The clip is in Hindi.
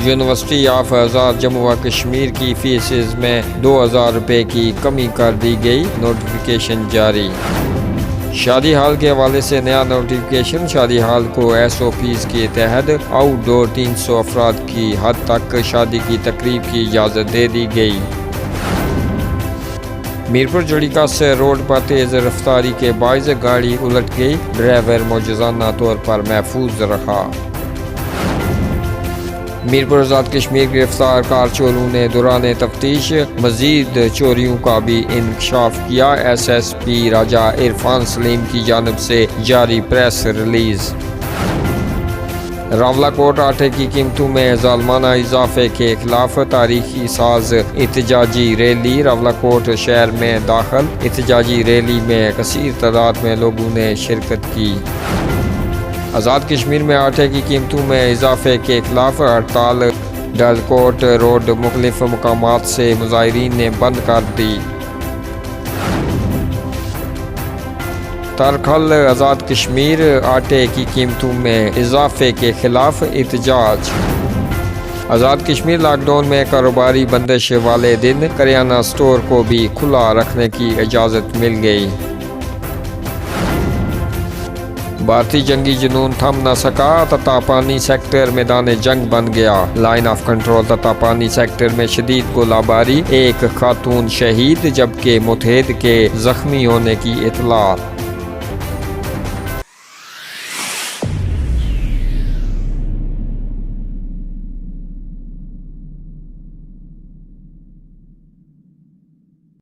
यूनिवर्सिटी ऑफ आज़ाद जम्मू व कश्मीर की फीसेस में 2000 रुपये की कमी कर दी गई, नोटिफिकेशन जारी। शादी हाल के हवाले से नया नोटिफिकेशन। शादी हाल को SOPs के तहत आउटडोर 300 अफराद की हद तक शादी की तकरीब की इजाज़त दे दी गई। मीरपुर जड़ीका से रोड पर तेज रफ्तारी के बाइस गाड़ी उलट गई, ड्राइवर मौजूदाना तौर पर महफूज रहा। मीरपुर आज़ाद कश्मीर गिरफ्तार कार चोरों ने दौरान तफ्तीश मजीद चोरियों का भी इंकशाफ किया। SSP राजा इरफान सलीम की जानिब से जारी प्रेस रिलीज। रावलाकोट आटे की कीमतों में जालमाना इजाफे के खिलाफ तारीखी साज एहतजाजी रैली। रावलाकोट शहर में दाखिल एहतजाजी रैली में कसीर तादाद में लोगों ने शिरकत की। आज़ाद कश्मीर में आटे की कीमतों में इजाफे के खिलाफ हड़ताल। डलकोट रोड मुख्तलिफ मकामात से मुजाहिरीन ने बंद कर दी। तरखल आज़ाद कश्मीर आटे की कीमतों में इजाफे के खिलाफ एहतजाज। आज़ाद कश्मीर लॉकडाउन में कारोबारी बंदिश वाले दिन करियाना स्टोर को भी खुला रखने की इजाज़त मिल गई। भारतीय जंगी जुनून थम न सका, ततापानी सेक्टर मैदान जंग बन गया। Line of control Tatapani sector में शदीद गोलाबारी, एक खातून शहीद जबकि मुतहद के जख्मी होने की इतला।